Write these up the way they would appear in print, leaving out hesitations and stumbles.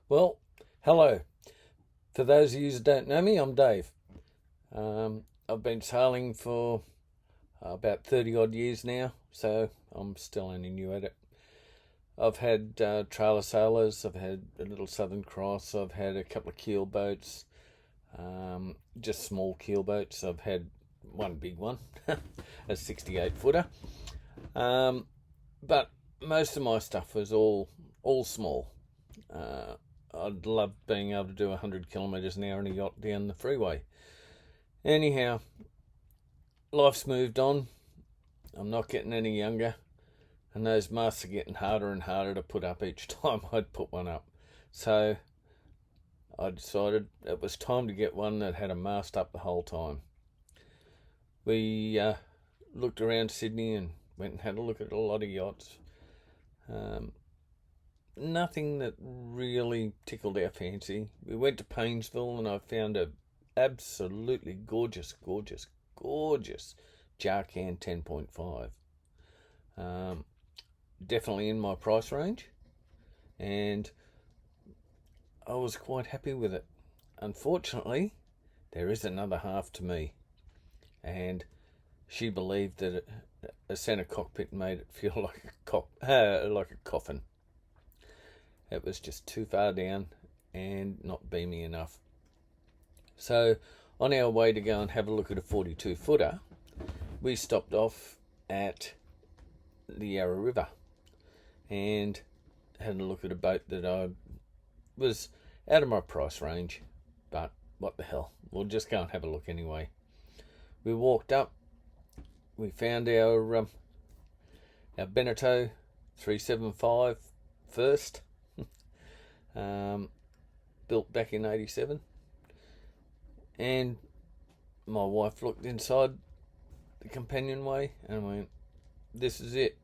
Well, hello. For those of you that don't know me, I'm Dave. I've been sailing for about 30 odd years now, so I'm still only new at it. I've had trailer sailors, I've had a little Southern Cross, I've had a couple of keel boats, just small keel boats. I've had one big one, a 68 footer. But most of my stuff was all small. I'd love being able to do 100 kilometres an hour in a yacht down the freeway. Anyhow, life's moved on. I'm not getting any younger, and those masts are getting harder and harder to put up each time I'd put one up. So I decided it was time to get one that had a mast up the whole time. We looked around Sydney and went and had a look at a lot of yachts. Nothing that really tickled our fancy. We went to Paynesville and I found a absolutely gorgeous Jarcan 10.5. Definitely in my price range, and I was quite happy with it. Unfortunately, there is another half to me, and she believed that a centre cockpit made it feel like a coffin. It was just too far down and not beamy enough. So on our way to go and have a look at a 42 footer, we stopped off at the Yarra River and had a look at a boat that I was out of my price range, but what the hell, we'll just go and have a look anyway. We walked up, we found our Beneteau 375 first, built back in 87, and my wife looked inside the companionway and went, this is it,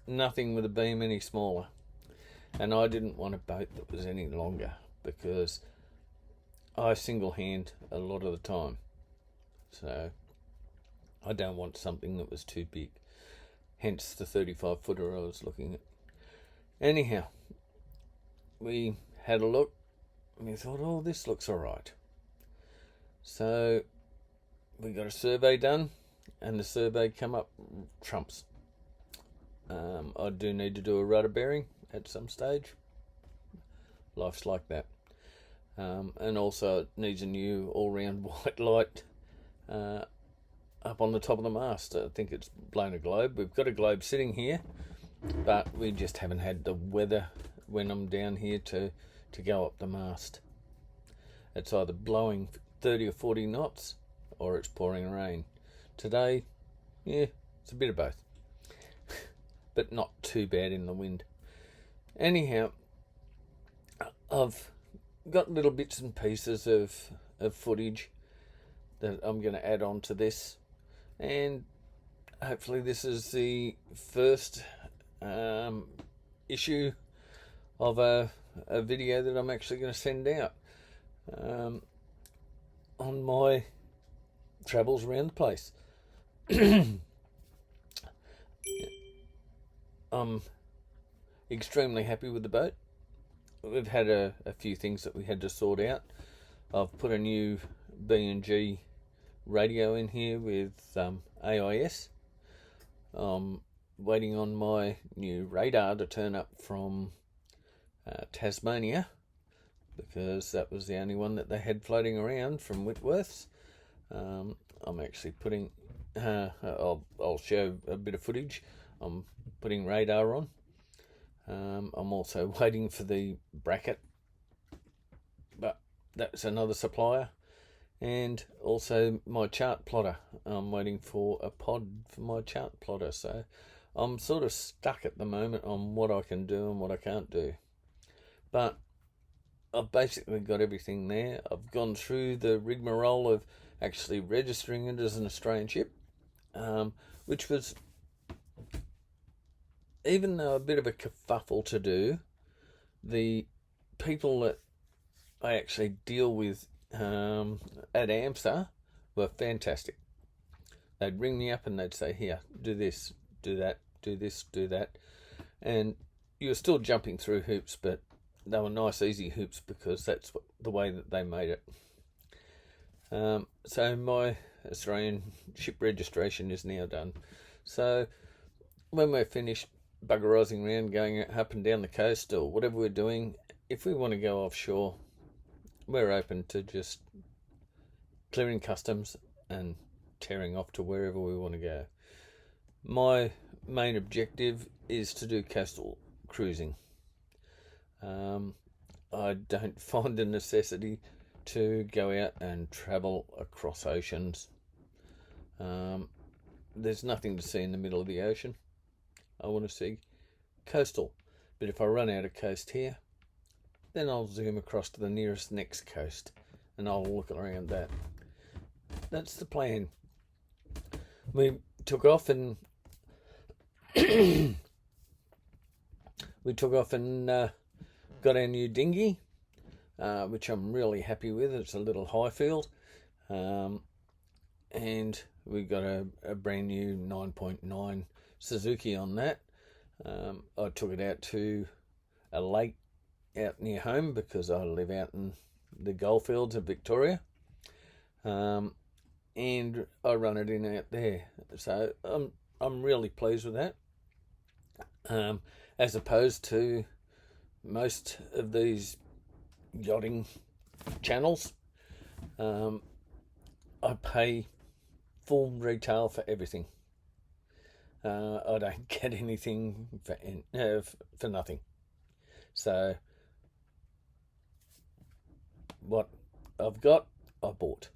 nothing with a beam any smaller. And I didn't want a boat that was any longer, because I single hand a lot of the time, so I don't want something that was too big, hence the 35 footer I was looking at. Anyhow, we had a look and we thought, oh, this looks alright. So we got a survey done, and the survey come up trumps. I do need to do a rudder bearing at some stage. Life's like that. And also it needs a new all-round white light up on the top of the mast. I think it's blown a globe. We've got a globe sitting here, but we just haven't had the weather when I'm down here to go up the mast. It's either blowing 30 or 40 knots or it's pouring rain. Today, yeah, it's a bit of both, but not too bad in the wind. Anyhow, I've got little bits and pieces of footage that I'm going to add on to this, and hopefully this is the first issue of a video that I'm actually going to send out on my travels around the place. I'm extremely happy with the boat. We've had a few things that we had to sort out. I've put a new B&G radio in here with AIS. I'm waiting on my new radar to turn up from Tasmania, because that was the only one that they had floating around from Whitworth's. I'm actually putting I'll show a bit of footage. I'm putting radar on. I'm also waiting for the bracket, but that's another supplier, and also my chart plotter. I'm waiting for a pod for my chart plotter, so I'm sort of stuck at the moment on what I can do and what I can't do. But I've basically got everything there. I've gone through the rigmarole of actually registering it as an Australian ship, which was, even though a bit of a kerfuffle to do, the people that I actually deal with at AMSA were fantastic. They'd ring me up and they'd say, here, do this, do that, do this, do that. And you were still jumping through hoops, but they were nice easy hoops because that's the way that they made it. So my Australian ship registration is now done. So when we're finished buggerising around, going up and down the coast or whatever we're doing, if we want to go offshore, we're open to just clearing customs and tearing off to wherever we want to go. My main objective is to do coastal cruising. I don't find a necessity to go out and travel across oceans. There's nothing to see in the middle of the ocean. I want to see coastal. But if I run out of coast here, then I'll zoom across to the nearest next coast and I'll look around that. That's the plan. We took off and got our new dinghy, which I'm really happy with. It's a little Highfield, and we got a brand new 9.9 Suzuki on that. I took it out to a lake out near home because I live out in the Goldfields of Victoria, and I run it in out there. So I'm really pleased with that. As opposed to most of these yachting channels, I pay full retail for everything. I don't get anything for nothing. So what I've got, I bought.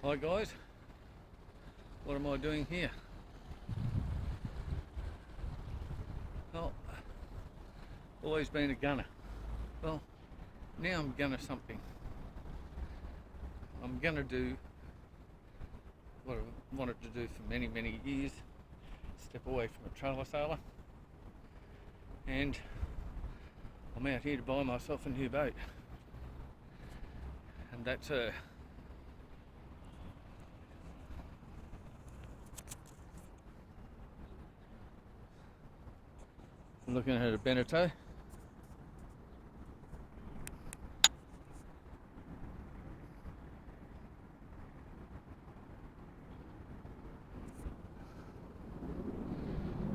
Hi guys, what am I doing here? Well, always been a gunner. Well, now I'm gunner something. I'm gonna do what I wanted to do for many, many years. Step away from a trailer sailor. And I'm out here to buy myself a new boat. And that's her. I'm looking at a Beneteau.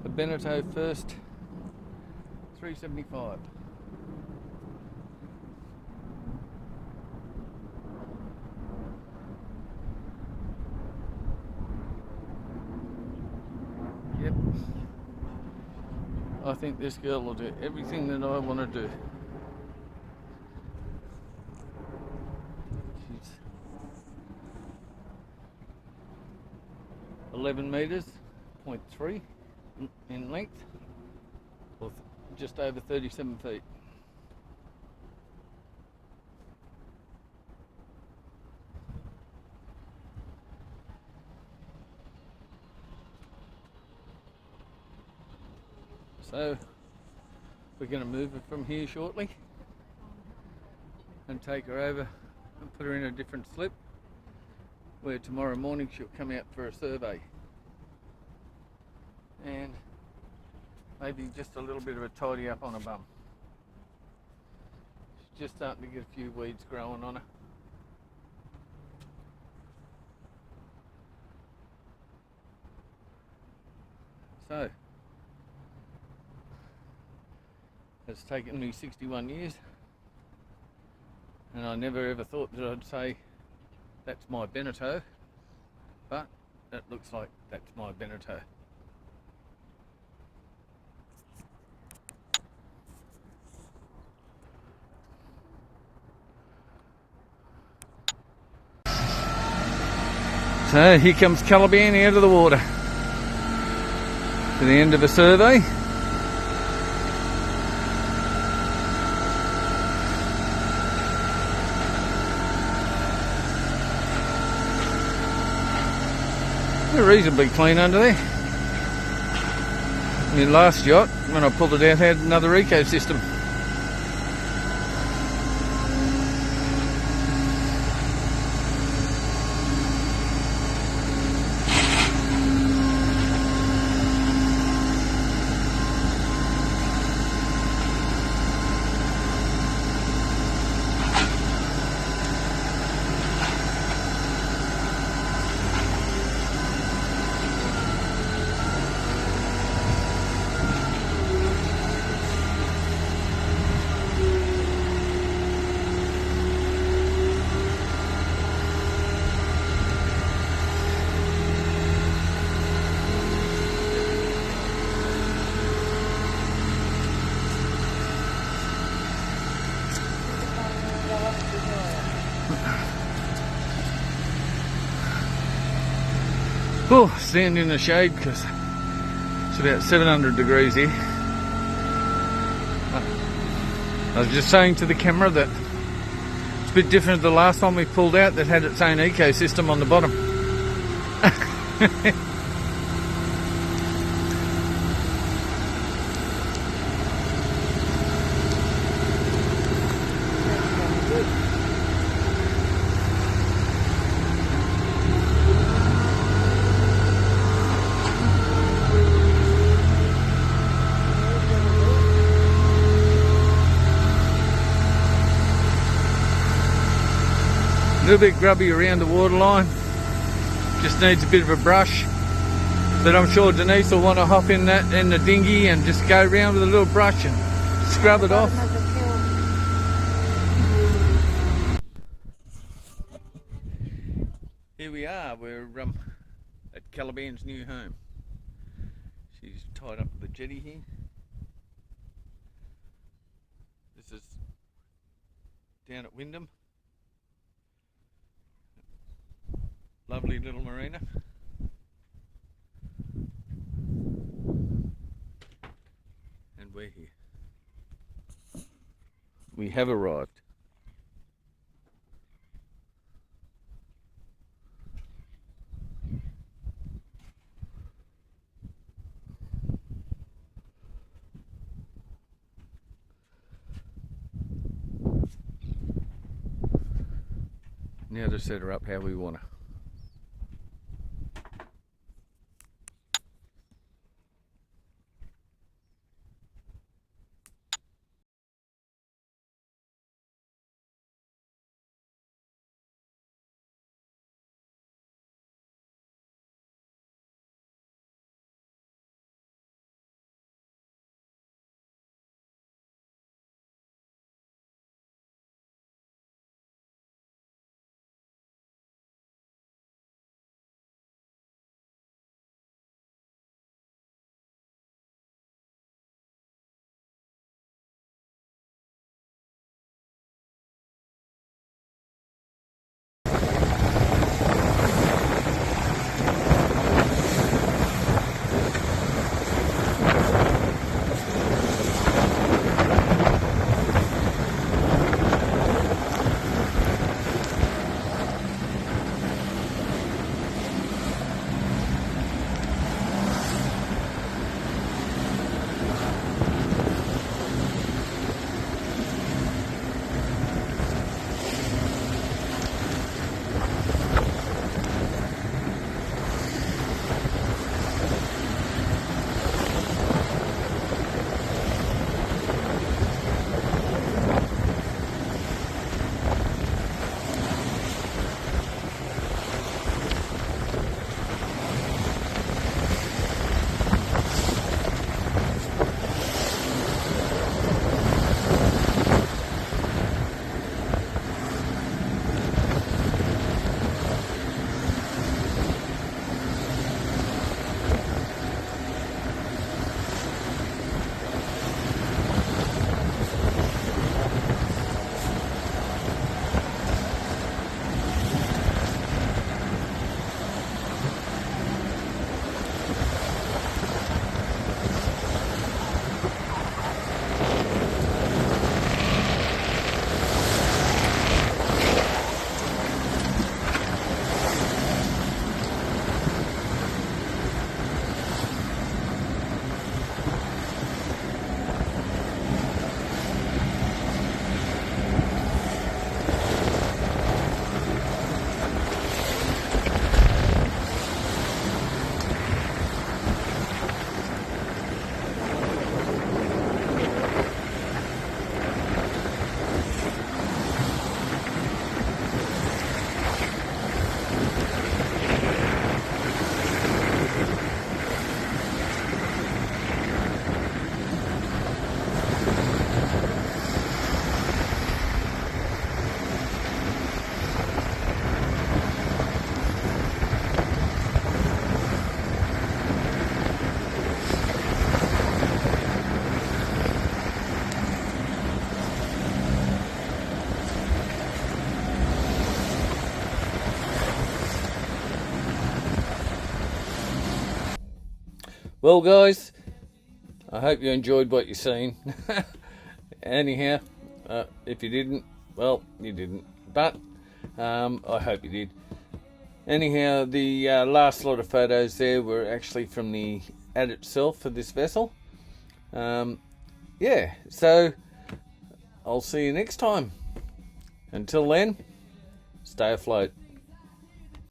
A Beneteau first 375. Yep. I think this girl will do everything that I want to do. She's 11 meters, 0.3 in length, or just over 37 feet. So we're going to move her from here shortly and take her over and put her in a different slip, where tomorrow morning she'll come out for a survey and maybe just a little bit of a tidy up on her bum. She's just starting to get a few weeds growing on her. So it's taken me 61 years, and I never ever thought that I'd say that's my Beneteau, but it looks like that's my Beneteau. So here comes Caliban out of the water to the end of a survey. They're reasonably clean under there. My last yacht, when I pulled it out, had another ecosystem. Oh, stand in the shade because it's about 700 degrees here. I was just saying to the camera that it's a bit different to the last one we pulled out that had its own ecosystem on the bottom. A little bit grubby around the waterline, just needs a bit of a brush, but I'm sure Denise will want to hop in the dinghy and just go around with a little brush and scrub it off. Here we are, we're at Caliban's new home. She's tied up with the jetty here. This is down at Wyndham. Lovely little marina. And we're here. We have arrived. Now to set her up how we want to. Well, guys, I hope you enjoyed what you've seen. Anyhow, if you didn't, well, you didn't. But I hope you did. Anyhow, the last lot of photos there were actually from the ad itself for this vessel. Yeah, so I'll see you next time. Until then, stay afloat.